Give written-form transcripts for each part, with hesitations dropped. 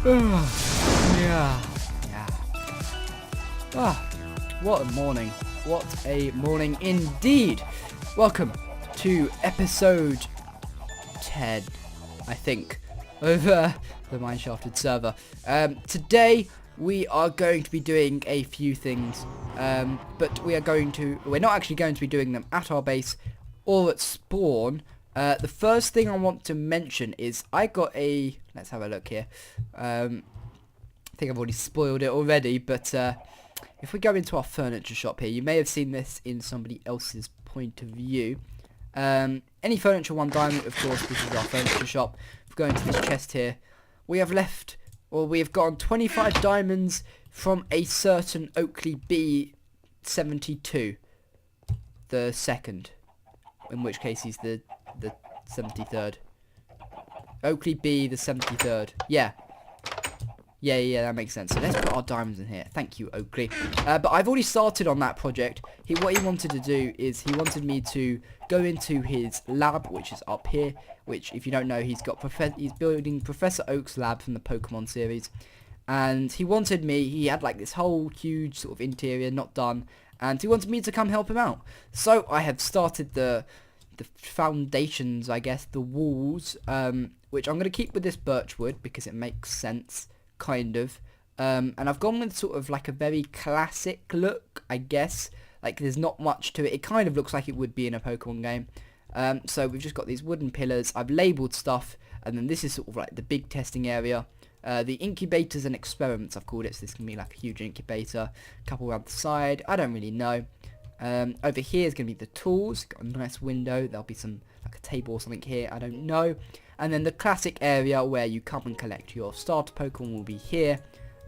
Yeah. Ah, what a morning. What a morning indeed. Welcome to episode 10, I think, of the MindShafted Server. Today we are going to be doing a few things, but we're not actually going to be doing them at our base or at spawn. The first thing I want to mention is I got a, let's have a look here. I think I've already spoiled it already, but if we go into our furniture shop here, you may have seen this in somebody else's point of view. Any furniture, one diamond, of course. This is our furniture shop. If we go into this chest here, we have gotten 25 diamonds from a certain Oakley B72, the second, in which case he's the 73rd. Oakley B, the 73rd. Yeah, that makes sense. So let's put our diamonds in here. Thank you, Oakley. But I've already started on that project. What he wanted to do is he wanted me to go into his lab, which is up here. Which, if you don't know, he's building Professor Oak's lab from the Pokemon series. And he had like this whole huge sort of interior not done, and he wanted me to come help him out. So I have started the foundations, I guess, the walls, which I'm going to keep with this birch wood because it makes sense. Kind of, and I've gone with sort of like a very classic look, I guess. Like, there's not much to it. It kind of looks like it would be in a Pokemon game. So we've just got these wooden pillars. I've labelled stuff, and then this is sort of like the big testing area. The incubators and experiments, I've called it. So this can be like a huge incubator, a couple around the side. I don't really know. Over here is going to be the tools. Got a nice window. There'll be some like a table or something here. I don't know. And then the classic area where you come and collect your starter Pokemon will be here.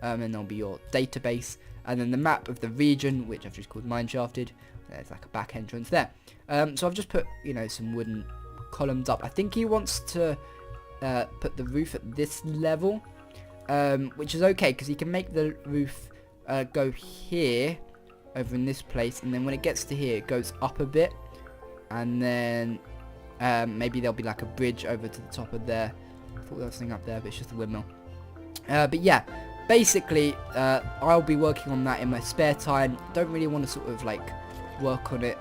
And there'll be your database. And then the map of the region, which I've just called MindShafted. There's like a back entrance there. So I've just put, some wooden columns up. I think he wants to put the roof at this level. Which is okay, because he can make the roof go here, over in this place. And then when it gets to here, it goes up a bit. And then maybe there'll be like a bridge over to the top of there. I thought there was something up there, but it's just a windmill. But yeah, basically, I'll be working on that in my spare time. Don't really want to sort of like work on it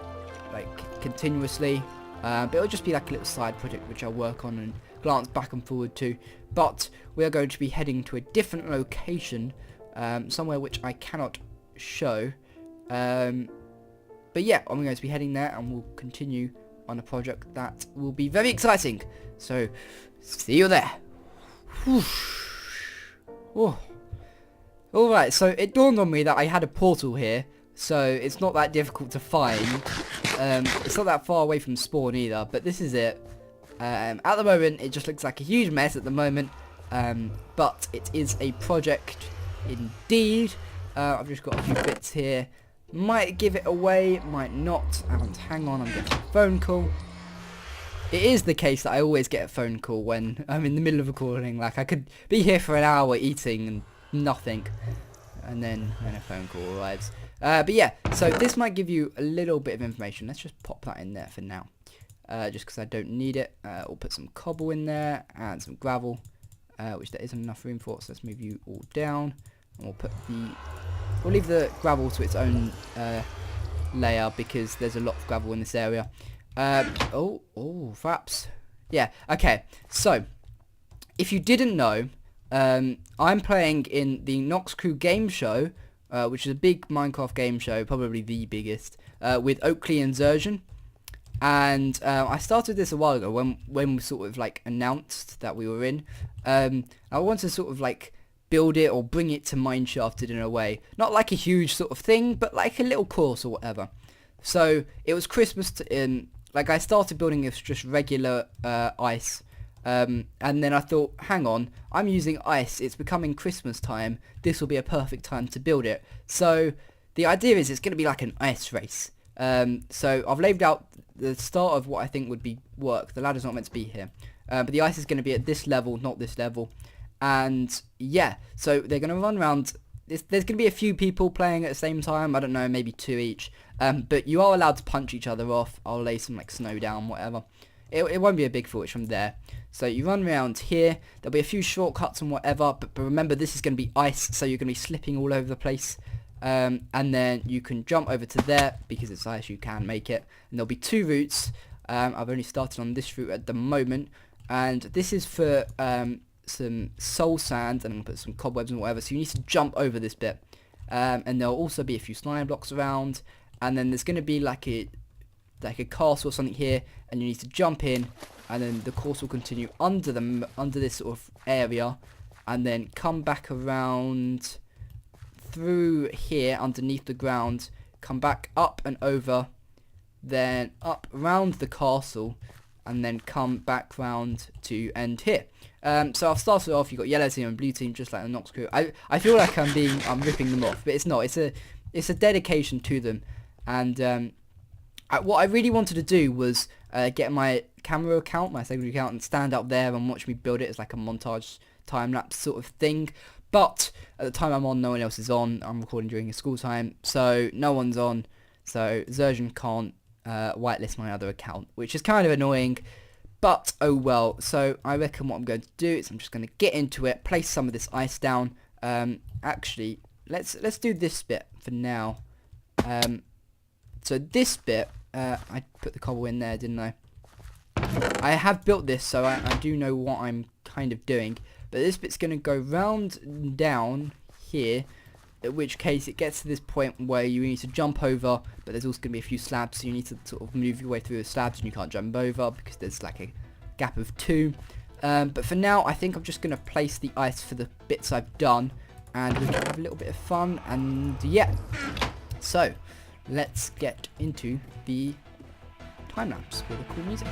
like continuously. But it'll just be like a little side project which I'll work on and glance back and forward to. But we are going to be heading to a different location, somewhere which I cannot show. But yeah, I'm going to be heading there, and we'll continue on a project that will be very exciting. So, see you there. Oh. Alright, so it dawned on me that I had a portal here, so it's not that difficult to find. It's not that far away from spawn either, but this is it. At the moment, it just looks like a huge mess at the moment, but it is a project indeed. I've just got a few bits here. Might give it away, might not. And hang on, I'm getting a phone call. It is the case that I always get a phone call when I'm in the middle of recording. Like, I could be here for an hour eating and nothing, and then a phone call arrives. But yeah, so this might give you a little bit of information. Let's just pop that in there for now, just because I don't need it. We'll put some cobble in there and some gravel, which there isn't enough room for. So let's move you all down, and we'll leave the gravel to its own layer because there's a lot of gravel in this area. Fraps. Yeah, okay. So, if you didn't know, I'm playing in the Nox Crew game show, which is a big Minecraft game show, probably the biggest, with Oakley and Zerjan. And I started this a while ago when we sort of like announced that we were in. I wanted to sort of like build it or bring it to MindShafted in a way. Not like a huge sort of thing, but like a little course or whatever. So it was Christmas, like I started building this just regular ice. And then I thought, hang on, I'm using ice. It's becoming Christmas time. This will be a perfect time to build it. So the idea is it's going to be like an ice race. So I've laid out the start of what I think would be work. The ladder's not meant to be here. But the ice is going to be at this level, not this level. And yeah, so they're going to run around. There's going to be a few people playing at the same time. I don't know, maybe 2 each. But you are allowed to punch each other off. I'll lay some like snow down, whatever. it won't be a big fall, it's from there. So you run around here, there'll be a few shortcuts and whatever, but remember this is going to be ice, so you're going to be slipping all over the place. And then you can jump over to there, because it's ice, you can make it. And there'll be 2 routes. I've only started on this route at the moment, and this is for some soul sand, and I'm going to put some cobwebs and whatever, so you need to jump over this bit. And there'll also be a few slime blocks around, and then there's going to be like a castle or something here, and you need to jump in, and then the course will continue under this sort of area, and then come back around through here underneath the ground, come back up and over, then up around the castle, and then come back round to end here. So I'll start it off. You've got yellow team and blue team, just like the Nox crew. I feel like I'm ripping them off, but it's not. It's a dedication to them. And what I really wanted to do was get my camera account, my secondary account, and stand up there and watch me build it as like a montage time-lapse sort of thing. But at the time I'm on, no one else is on. I'm recording during a school time, so no one's on. So Zerjan can't whitelist my other account, which is kind of annoying. But oh well. So I reckon what I'm going to do is I'm just going to get into it, place some of this ice down. Actually, let's do this bit for now. So this bit, I put the cobble in there, didn't I? I have built this, so I do know what I'm kind of doing. But this bit's going to go round and down here, in which case it gets to this point where you need to jump over, but there's also going to be a few slabs, so you need to sort of move your way through the slabs, and you can't jump over because there's like a gap of 2. But for now, I think I'm just going to place the ice for the bits I've done, and we can have a little bit of fun, and yeah. So, let's get into the time-lapse with the cool music.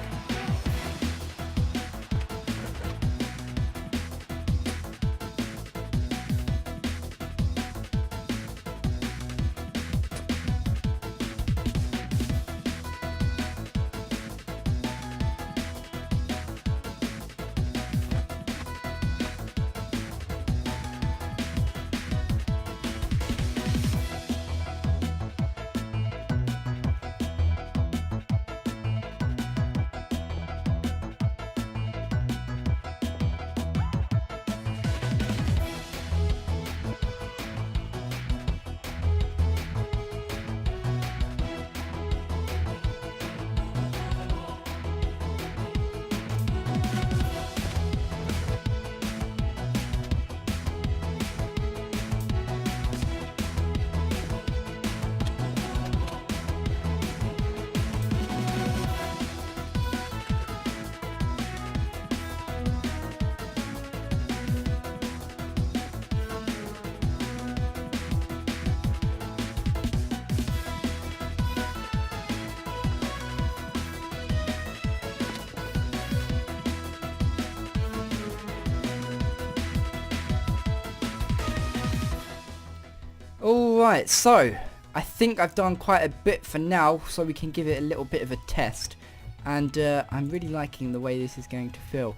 Alright, so I think I've done quite a bit for now, so we can give it a little bit of a test. And I'm really liking the way this is going to feel.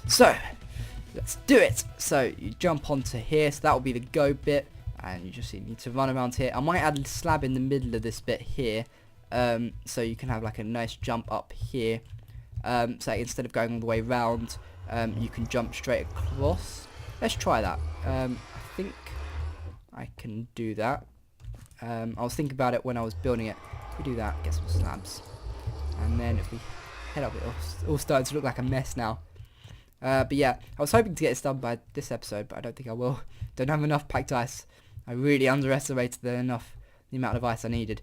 So, let's do it. So, you jump onto here, so that will be the go bit. And you just need to run around here. I might add a slab in the middle of this bit here. So you can have like a nice jump up here. So instead of going all the way round, you can jump straight across. Let's try that. I think I can do that. I was thinking about it when I was building it. If we do that, get some slabs. And then if we head up, it's all starting to look like a mess now. But yeah, I was hoping to get this done by this episode, but I don't think I will. Don't have enough packed ice. I really underestimated the amount of ice I needed.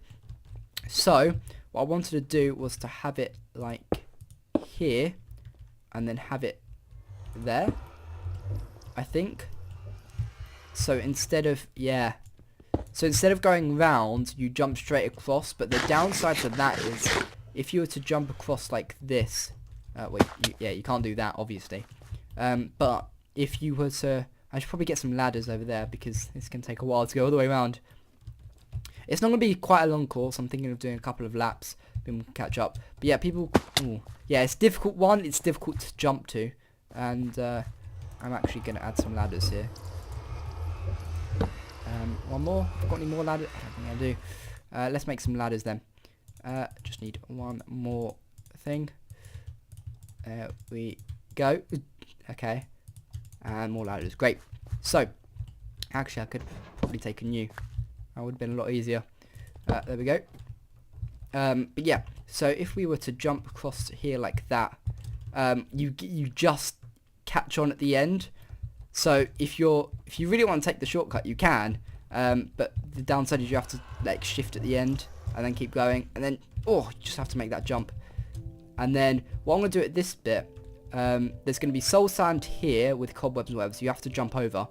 So, what I wanted to do was to have it like here, and then have it there, I think. So instead of going round, you jump straight across, but the downside to that is, if you were to jump across like this, you can't do that, obviously. But if you were to, I should probably get some ladders over there, because this can take a while to go all the way around. It's not going to be quite a long course. I'm thinking of doing a couple of laps, then we can catch up. But yeah, it's difficult. One, it's difficult to jump to, and I'm actually going to add some ladders here. One more. Got any more ladders? I don't think I do. Let's make some ladders then. Just need one more thing. There we go. Okay. And more ladders. Great. So, actually I could probably take a new. That would have been a lot easier. There we go. But yeah, so if we were to jump across here like that, you just catch on at the end. So if you really want to take the shortcut, you can. But the downside is you have to like shift at the end and then keep going, and then you just have to make that jump. And then what I'm going to do at this bit, there's going to be soul sand here with cobwebs and whatever, so you have to jump over.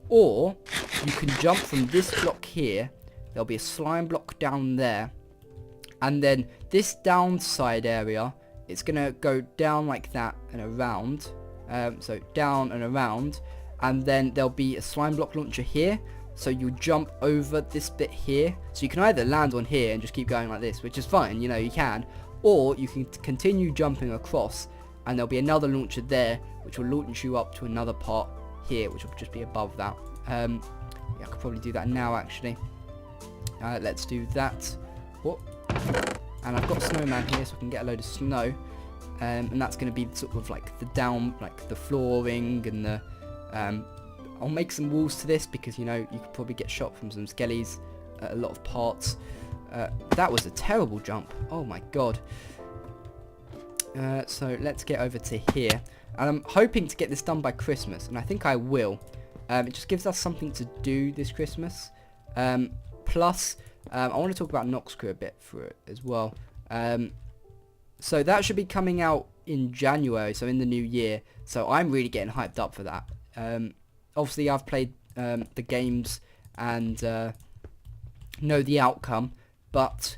Or you can jump from this block here. There'll be a slime block down there. And then this downside area, it's going to go down like that and around. So down and around. And then there'll be a slime block launcher here. So you jump over this bit here. So you can either land on here and just keep going like this, which is fine, you know, you can. Or you can continue jumping across, and there'll be another launcher there, which will launch you up to another part here, which will just be above that. Yeah, I could probably do that now, actually. Let's do that. Whoop. And I've got a snowman here, so I can get a load of snow. And that's going to be sort of like the down, like the flooring and the... I'll make some walls to this because, you know, you could probably get shot from some skellies at a lot of parts. That was a terrible jump. Oh my god. So let's get over to here. And I'm hoping to get this done by Christmas, and I think I will. It just gives us something to do this Christmas. Plus, I want to talk about Noxcrew a bit for it as well. So that should be coming out in January, so in the new year. So I'm really getting hyped up for that. Obviously, I've played the games and know the outcome, but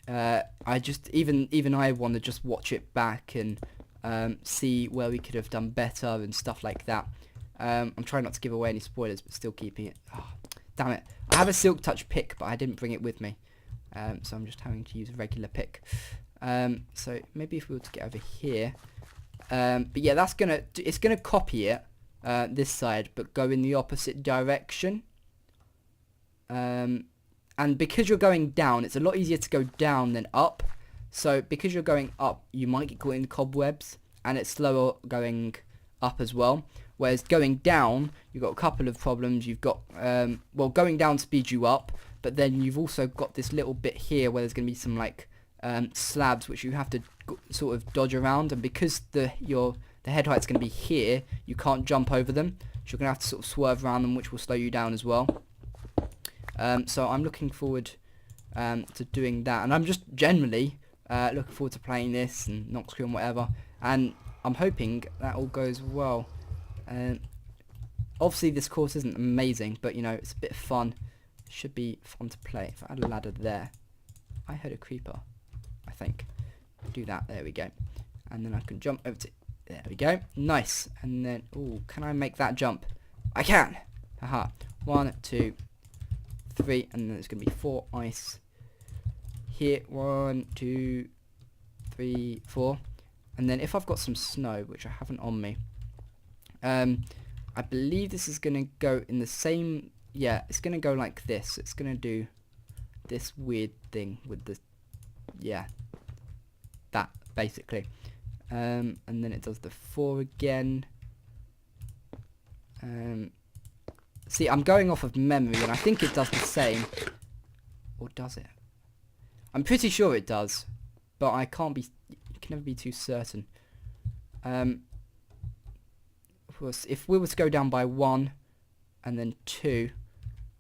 I just even I want to just watch it back and see where we could have done better and stuff like that. I'm trying not to give away any spoilers, but still keeping it. Oh, damn it! I have a Silk Touch pick, but I didn't bring it with me, so I'm just having to use a regular pick. So maybe if we were to get over here, but yeah, it's gonna copy it this side, but go in the opposite direction. And because you're going down, it's a lot easier to go down than up. So because you're going up, you might get caught in cobwebs, and it's slower going up as well. Whereas going down, you've got a couple of problems. You've got, well, going down speeds you up, but then you've also got this little bit here where there's going to be some like slabs which you have to sort of dodge around, and because the head height's going to be here, you can't jump over them. So you're going to have to sort of swerve around them, which will slow you down as well. So I'm looking forward to doing that, and I'm just generally looking forward to playing this and Noxcrew and whatever, and I'm hoping that all goes well. Obviously this course isn't amazing, but you know, it's a bit of fun. It should be fun to play. If I had a ladder there, I heard a creeper, I think. Do that, there we go, and then I can jump over to, there we go, nice. And then, oh, can I make that jump? I can. Haha. 1, 2, 3, and then there's going to be 4 ice here. 1, 2, 3, 4. And then if I've got some snow, which I haven't on me, I believe this is going to go in the same, yeah, it's going to go like this. It's going to do this weird thing with the, yeah, that basically. And then it does the 4 again. See, I'm going off of memory, and I think it does the same. Or does it? I'm pretty sure it does, but I can't be, you can never be too certain. If we were to go down by 1, and then 2,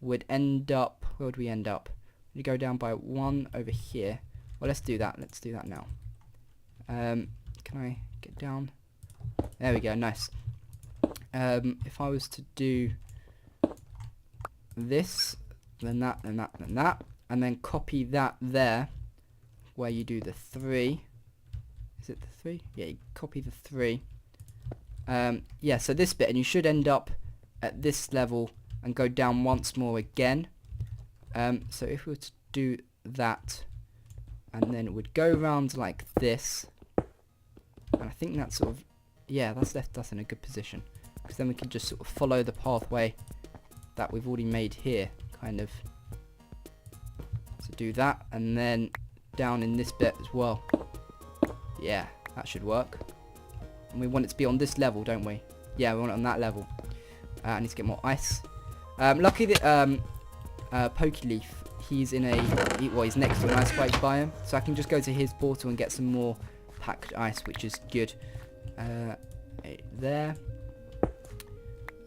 we'd end up, where would we end up? We'd go down by 1 over here. Well, let's do that. Let's do that now. Can I get down? There we go, nice. If I was to do this, then that, then that, then that, and then copy that there, where you do the 3. Is it the 3? Yeah, you copy the 3. Yeah, so this bit, and you should end up at this level and go down once more again. So if we were to do that, and then it would go around like this, and I think that's sort of, yeah, that's left us in a good position, because then we can just sort of follow the pathway that we've already made here, kind of. So do that, and then down in this bit as well. Yeah, that should work. And we want it to be on this level, don't we? Yeah, we want it on that level. I need to get more ice. Lucky that Pokeleaf, he's in he's next to an ice spike biome, so I can just go to his portal and get some more packed ice, which is good. There.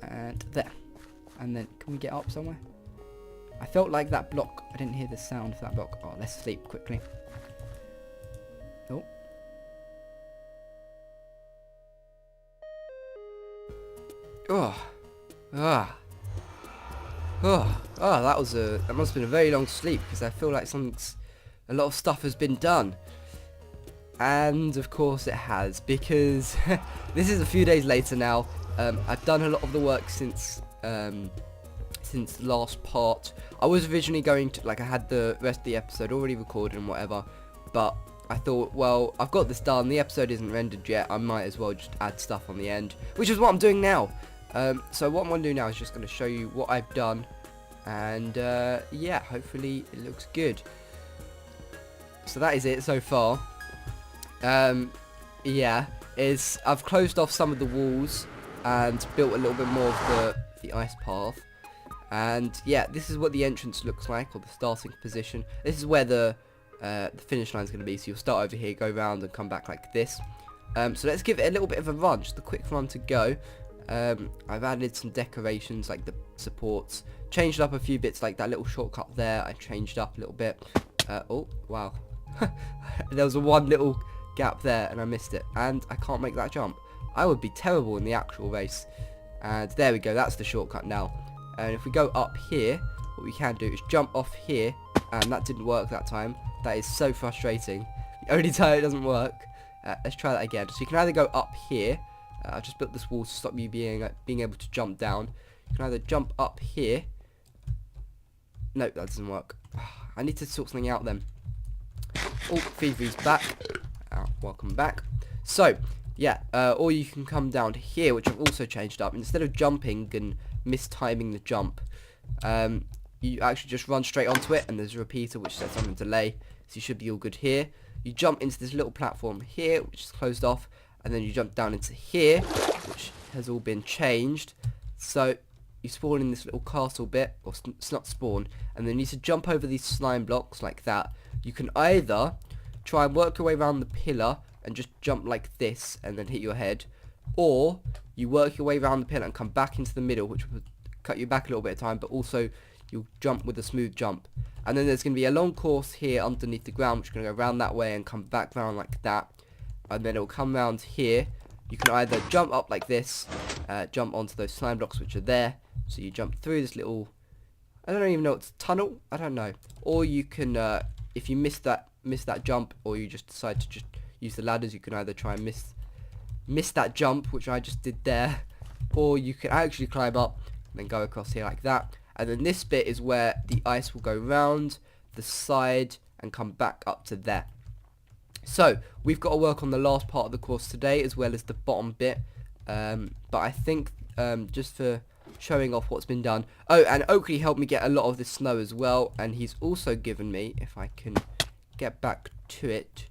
And there. And then, can we get up somewhere? I felt like that block, I didn't hear the sound of that block. Oh, let's sleep quickly. Oh. Oh. Ah. Oh. Oh, that must have been a very long sleep, because I feel like a lot of stuff has been done. And of course it has, because this is a few days later now. I've done a lot of the work since the last part. I was originally going to, I had the rest of the episode already recorded and whatever, but I thought, well, I've got this done, the episode isn't rendered yet, I might as well just add stuff on the end, which is what I'm doing now. So what I'm going to do now is just going to show you what I've done, and yeah, hopefully it looks good. So that is it so far. Yeah, I've closed off some of the walls and built a little bit more of the ice path. And yeah, this is what the entrance looks like, or the starting position. This is where the finish line is going to be. So you'll start over here, go around and come back like this. So let's give it a little bit of a run, just a quick run to go. I've added some decorations like the supports, changed up a few bits like that little shortcut there. I changed up a little bit. Oh, wow. There was one little gap there and I missed it. And I can't make that jump. I would be terrible in the actual race. And there we go, that's the shortcut now. And if we go up here, what we can do is jump off here. And that didn't work that time. That is so frustrating. The only time it doesn't work. Let's try that again. So you can either go up here. I just built this wall to stop you being able to jump down. You can either jump up here. No, that doesn't work. I need to sort something out then. Oh, Fifi's back. Welcome back. So, yeah, or you can come down here, which I've also changed up. Instead of jumping and mistiming the jump, you actually just run straight onto it, and there's a repeater which sets on a delay, so you should be all good here. You jump into this little platform here, which is closed off, and then you jump down into here, which has all been changed. So you spawn in this little castle bit, or it's not spawn, and then you need to jump over these slime blocks like that. You can either try and work your way around the pillar and just jump like this and then hit your head, or you work your way around the pillar and come back into the middle, which would cut you back a little bit of time, but also you'll jump with a smooth jump. And then there's going to be a long course here underneath the ground, which is going to go around that way and come back round like that, and then it will come round here. You can either jump up like this, jump onto those slime blocks which are there, so you jump through this little, I don't even know, it's a tunnel, I don't know, or you can, if you miss that jump, or you just decide to just use the ladders, you can either try and miss that jump, which I just did there, or you can actually climb up and then go across here like that. And then this bit is where the ice will go round the side and come back up to there. So we've got to work on the last part of the course today, as well as the bottom bit, but I think just for showing off what's been done. Oh, and Oakley helped me get a lot of this snow as well, and he's also given me, if I can get back to it,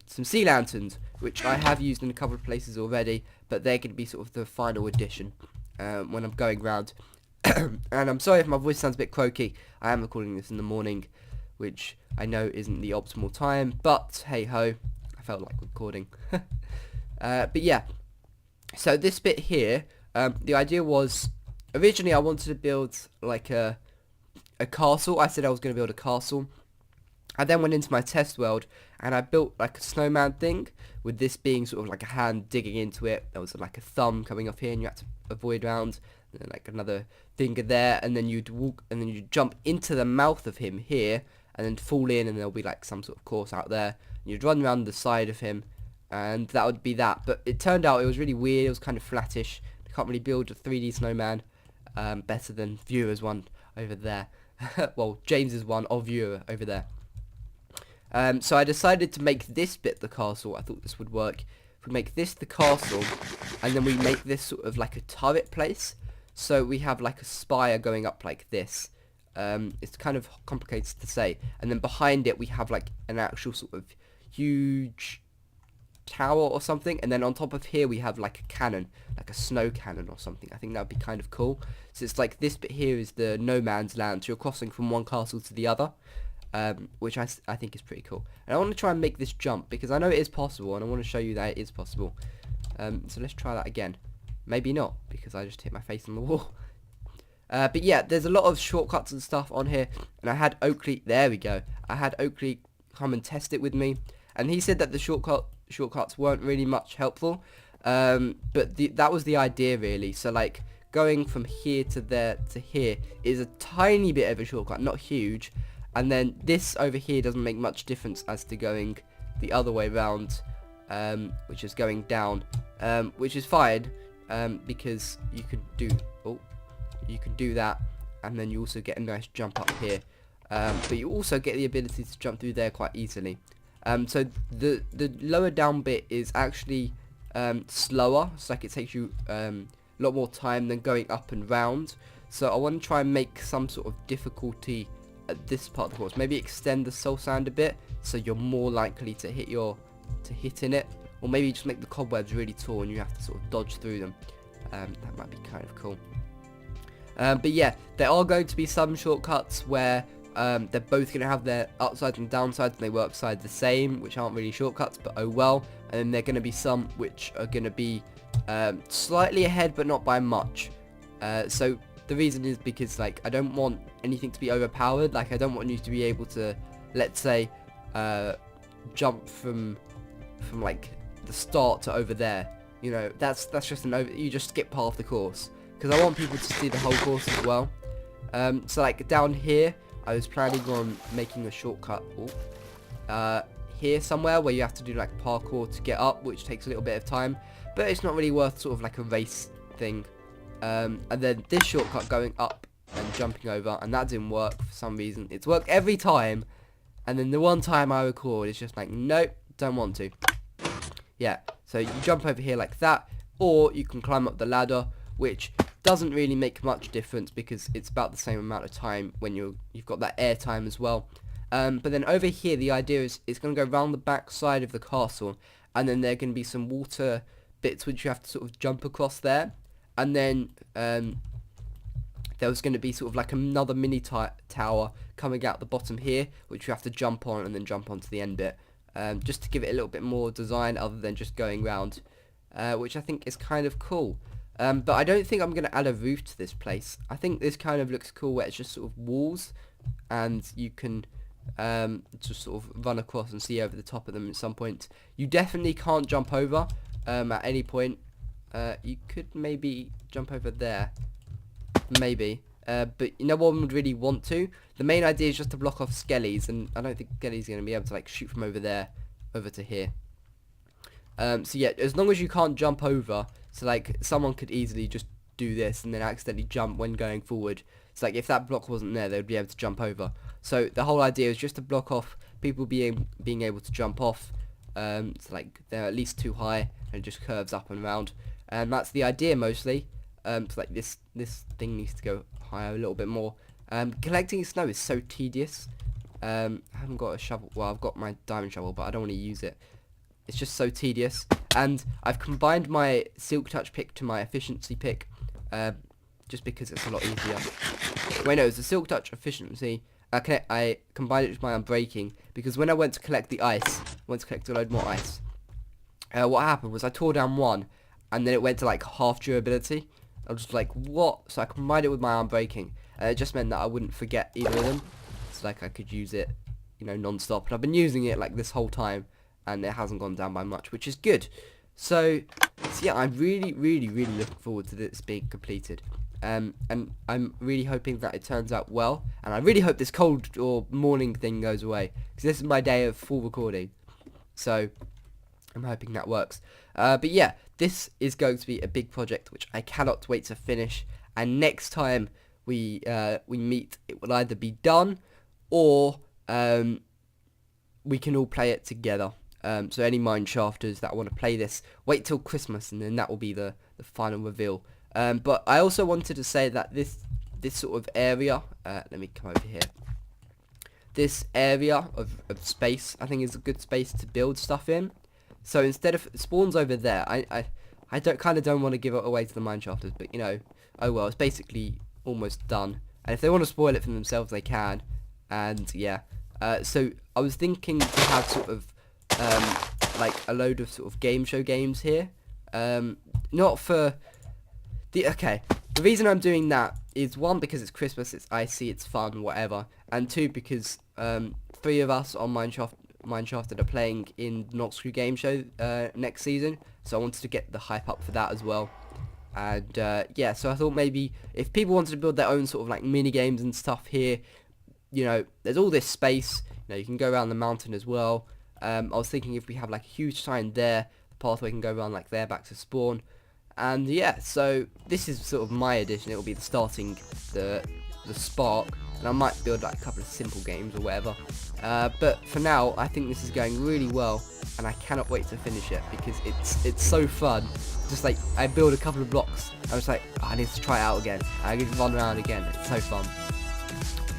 some sea lanterns, which I have used in a couple of places already, but they're going to be sort of the final addition when I'm going round. And I'm sorry if my voice sounds a bit croaky. I am recording this in the morning, which I know isn't the optimal time, but hey ho, I felt like recording. But yeah, so this bit here, the idea was, originally I wanted to build like a castle. I said I was going to build a castle. I then went into my test world and I built like a snowman thing, with this being sort of like a hand digging into it. There was like a thumb coming off here and you had to avoid round, and then like another finger there, and then you'd walk, and then you'd jump into the mouth of him here, and then fall in, and there'll be like some sort of course out there, and you'd run around the side of him, and that would be that. But it turned out it was really weird. It was kind of flattish. You can't really build a 3D snowman better than Viewer's one over there. Well, James's one of Viewer over there. So I decided to make this bit the castle. I thought this would work. If we make this the castle, and then we make this sort of like a turret place, so we have like a spire going up like this. It's kind of complicated to say. And then behind it we have like an actual sort of huge tower or something, and then on top of here we have like a cannon, like a snow cannon or something. I think that would be kind of cool. So it's like this bit here is the no man's land, so you're crossing from one castle to the other, which I think is pretty cool. And I want to try and make this jump because I know it is possible, and I want to show you that it is possible. So let's try that again. Maybe not, because I just hit my face on the wall. But yeah, there's a lot of shortcuts and stuff on here, and I had Oakley, there we go, I had Oakley come and test it with me, and he said that the shortcuts weren't really much helpful, but that was the idea really. So like going from here to there to here is a tiny bit of a shortcut, not huge, and then this over here doesn't make much difference as to going the other way around, which is going down, which is fine, because you can do that, and then you also get a nice jump up here, but you also get the ability to jump through there quite easily. So the lower down bit is actually slower. It's like it takes you a lot more time than going up and round. So I want to try and make some sort of difficulty at this part of the course. Maybe extend the soul sand a bit, so you're more likely to hit in it, or maybe just make the cobwebs really tall and you have to sort of dodge through them. That might be kind of cool. But yeah, there are going to be some shortcuts where they're both going to have their upsides and downsides, and they work side the same, which aren't really shortcuts, but oh well. And then there are going to be some which are going to be slightly ahead, but not by much. So the reason is because like I don't want anything to be overpowered. Like I don't want you to be able to, let's say, jump from like the start to over there. You know, that's just you just skip half the course, because I want people to see the whole course as well. So like down here, I was planning on making a shortcut here somewhere where you have to do like parkour to get up, which takes a little bit of time, but it's not really worth sort of like a race thing. And then this shortcut going up and jumping over, and that didn't work for some reason. It's worked every time, and then the one time I record, it's just like, nope, don't want to. Yeah, so you jump over here like that, or you can climb up the ladder, which doesn't really make much difference because it's about the same amount of time when you've got that air time as well. But then over here, the idea is it's going to go around the back side of the castle, and then there are going to be some water bits which you have to sort of jump across there, and then there was going to be sort of like another mini tower coming out the bottom here, which you have to jump on and then jump onto the end bit, just to give it a little bit more design other than just going round, which I think is kind of cool. But I don't think I'm going to add a roof to this place. I think this kind of looks cool where it's just sort of walls, and you can just sort of run across and see over the top of them at some point. You definitely can't jump over at any point. You could maybe jump over there, maybe, but no one would really want to. The main idea is just to block off skellies, and I don't think skellies are going to be able to like shoot from over there over to here. So yeah, as long as you can't jump over, so like someone could easily just do this and then accidentally jump when going forward. So like if that block wasn't there, they would be able to jump over. So the whole idea is just to block off people being able to jump off. So like they're at least too high and it just curves up and around. And that's the idea mostly. So like this thing needs to go higher a little bit more. Collecting snow is so tedious. I haven't got a shovel. Well, I've got my diamond shovel, but I don't want to use it. It's just so tedious. And I've combined my silk touch pick to my efficiency pick, just because it's a lot easier. Wait, no, it's the silk touch efficiency. I combined it with my unbreaking, because when I went to collect the ice, I went to collect a load more ice. What happened was I tore down one, and then it went to like half durability. I was just like, what? So I combined it with my unbreaking, and it just meant that I wouldn't forget either of them. So like I could use it, you know, non-stop. And I've been using it like this whole time, and it hasn't gone down by much, which is good. So yeah, I'm really looking forward to this being completed. And I'm really hoping that it turns out well, and I really hope this cold or morning thing goes away, because this is my day of full recording. So I'm hoping that works. But yeah, this is going to be a big project which I cannot wait to finish, and next time we meet, it will either be done or we can all play it together. So any Mindshafters that want to play this, wait till Christmas, and then that will be the final reveal. But I also wanted to say that this sort of area, let me come over here. This area of space, I think, is a good space to build stuff in. So instead of spawns over there, I don't want to give it away to the mineshafters, but you know, oh well, it's basically almost done. And if they want to spoil it for themselves, they can. And yeah, so I was thinking to have sort of like a load of sort of game show games here. Not for the The reason I'm doing that is, one, because it's Christmas, it's icy, it's fun, whatever, and two, because 3 of us on Mindshafted are playing in the Knoxcrew game show next season, so I wanted to get the hype up for that as well. And yeah, so I thought maybe if people wanted to build their own sort of like mini games and stuff here, you know, there's all this space. You know, you can go around the mountain as well. I was thinking if we have like a huge sign there, the pathway can go around like there back to spawn. And yeah, so this is sort of my edition. It will be the starting, the spark, and I might build like a couple of simple games or whatever. But for now, I think this is going really well, and I cannot wait to finish it because it's so fun. Just like I build a couple of blocks, I was like, oh, I need to try it out again. I need to run around again. It's so fun.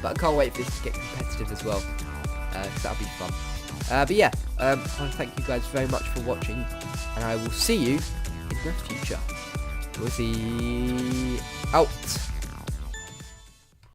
But I can't wait for this to get competitive as well, because that'll be fun. But yeah, I want to thank you guys very much for watching, and I will see you in the future. We'll see out.